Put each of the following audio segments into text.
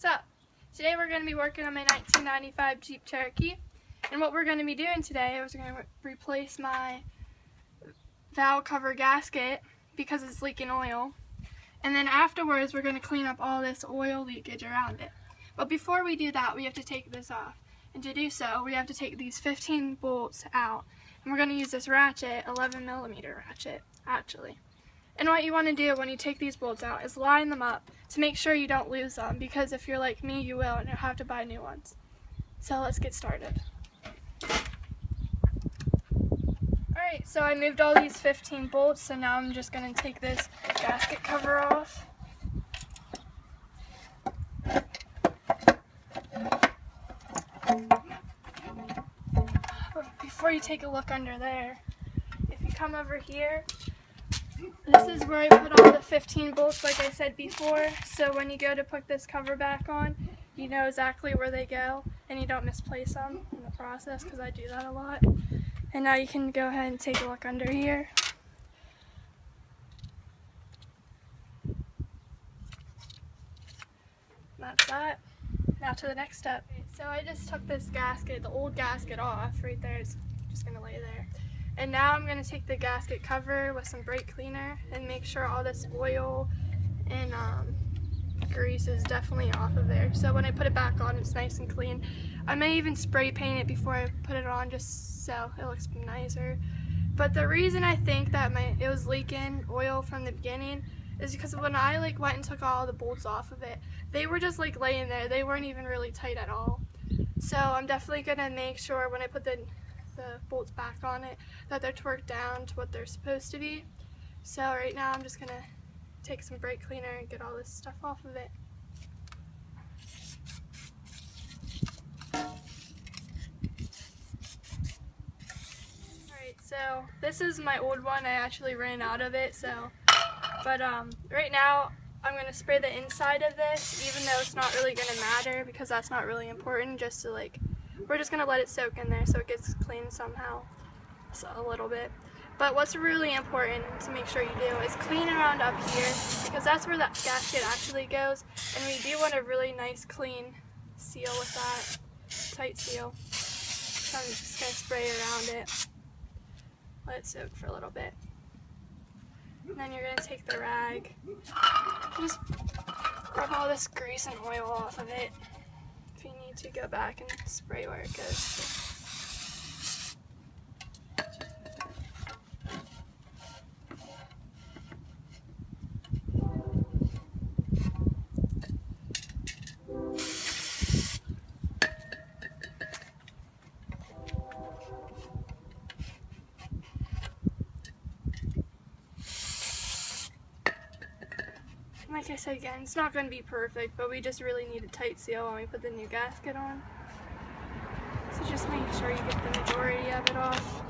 up? Today we're going to be working on my 1995 Jeep Cherokee, and what we're going to be doing today is we're going to replace my valve cover gasket because it's leaking oil, and then afterwards we're going to clean up all this oil leakage around it. But before we do that, we have to take this off, and to do so we have to take these 15 bolts out, and we're going to use this ratchet, 11mm ratchet actually. And what you want to do when you take these bolts out is line them up to make sure you don't lose them, because if you're like me, you will, and you'll have to buy new ones. So let's get started. Alright, so I moved all these 15 bolts, so now I'm just going to take this gasket cover off. Before you take a look under there, if you come over here, this is where I put all the 15 bolts like I said before, so when you go to put this cover back on, you know exactly where they go and you don't misplace them in the process, because I do that a lot. And now you can go ahead and take a look under here. That's that. Now to the next step. So I just took this gasket, the old gasket off right there. It's just going to lay there. And now I'm going to take the gasket cover with some brake cleaner and make sure all this oil and grease is definitely off of there. So when I put it back on, it's nice and clean. I may even spray paint it before I put it on just so it looks nicer. But the reason I think that it was leaking oil from the beginning is because when I went and took all the bolts off of it, they were just laying there. They weren't even really tight at all. So I'm definitely going to make sure when I put the bolts back on it that they're torqued down to what they're supposed to be. So right now I'm just going to take some brake cleaner and get all this stuff off of it. Alright, so this is my old one. I actually ran out of it, but right now I'm going to spray the inside of this, even though it's not really going to matter because that's not really important, just to we're just going to let it soak in there so it gets clean somehow, so a little bit. But what's really important to make sure you do is clean around up here, because that's where that gasket actually goes, and we do want a really nice clean seal with that, tight seal. So I'm just going to spray around it, let it soak for a little bit. And then you're going to take the rag, just rub all this grease and oil off of it. If you need to, go back and spray where it goes. Like I said again, it's not going to be perfect, but we just really need a tight seal when we put the new gasket on. So just make sure you get the majority of it off.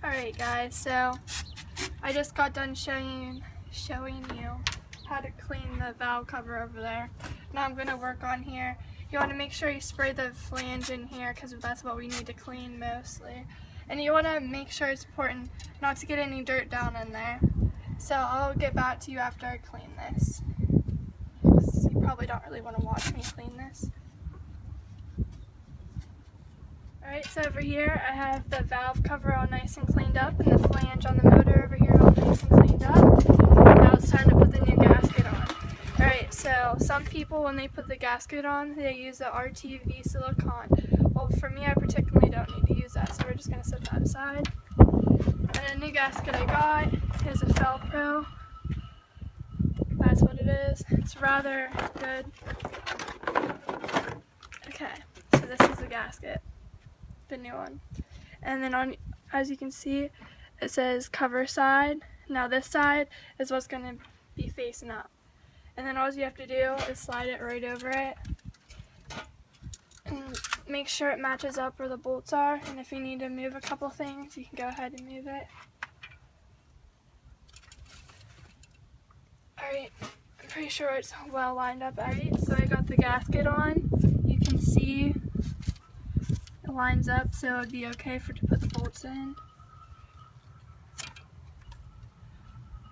Alright guys, so I just got done showing you how to clean the valve cover over there. Now I'm going to work on here. You want to make sure you spray the flange in here, because that's what we need to clean mostly. And you want to make sure it's important not to get any dirt down in there. So I'll get back to you after I clean this. You probably don't really want to watch me clean this. Alright, so over here I have the valve cover all nice and cleaned up, and the flange on the motor over here all nice and cleaned up. Now it's time to put the new gasket on. Alright, so some people, when they put the gasket on, they use the RTV silicone. Well, for me, I particularly don't need to use that, so we're just going to set that aside. And the new gasket I got is a Felpro. That's what it is. It's rather good. Okay, so this is the gasket. The new one, and then as you can see, it says cover side. Now this side is what's going to be facing up, and then all you have to do is slide it right over it, and make sure it matches up where the bolts are, and if you need to move a couple things, you can go ahead and move it. Alright, I'm pretty sure it's well lined up. Alright, so I got the gasket on. You can see it lines up, so it would be okay to put the bolts in.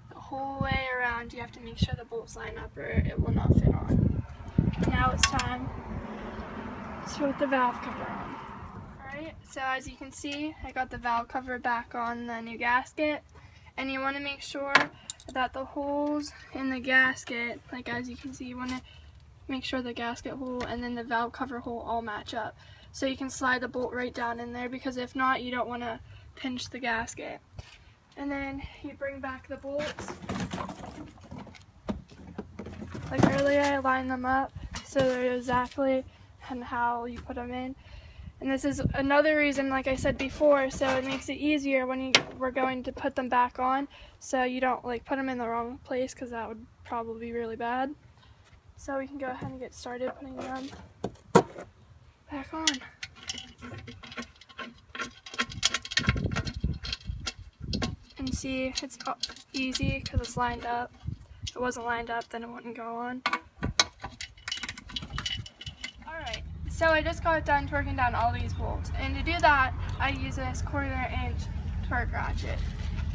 The whole way around, you have to make sure the bolts line up or it will not fit on. Now it's time to put the valve cover on. Alright, so as you can see, I got the valve cover back on the new gasket, and you want to make sure that the holes in the gasket, like as you can see, you want to make sure the gasket hole and then the valve cover hole all match up. So you can slide the bolt right down in there, because if not, you don't want to pinch the gasket. And then you bring back the bolts. Like earlier, I lined them up so they're exactly and how you put them in. And this is another reason, like I said before, so it makes it easier when we're going to put them back on, so you don't like put them in the wrong place, because that would probably be really bad. So we can go ahead and get started putting them back on. And see, it's easy because it's lined up. If it wasn't lined up, then it wouldn't go on. Alright, so I just got done torquing down all these bolts, and to do that, I use this 1/4" torque ratchet.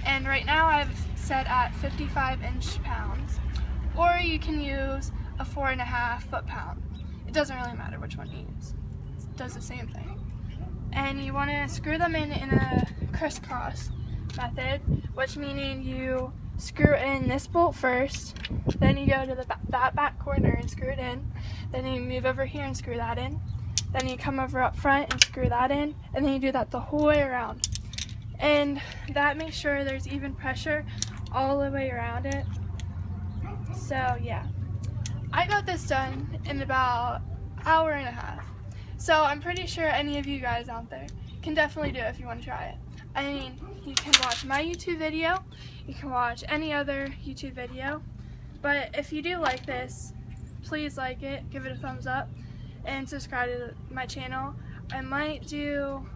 And right now I've set at 55" pounds, or you can use a 4.5 foot-pound. It doesn't really matter which one you use. It does the same thing. And you want to screw them in a crisscross method, which meaning you screw in this bolt first, then you go to that back corner and screw it in, then you move over here and screw that in, then you come over up front and screw that in, and then you do that the whole way around. And that makes sure there's even pressure all the way around it. So yeah, I got this done in about an hour and a half. So I'm pretty sure any of you guys out there can definitely do it if you want to try it. I mean, you can watch my YouTube video, you can watch any other YouTube video, but if you do like this, please like it, give it a thumbs up, and subscribe to my channel. I might do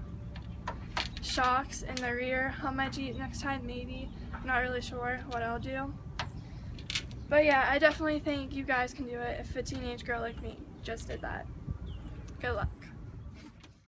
shocks in the rear on my Jeep next time, maybe. I'm not really sure what I'll do. But yeah, I definitely think you guys can do it if a teenage girl like me just did that. Good luck.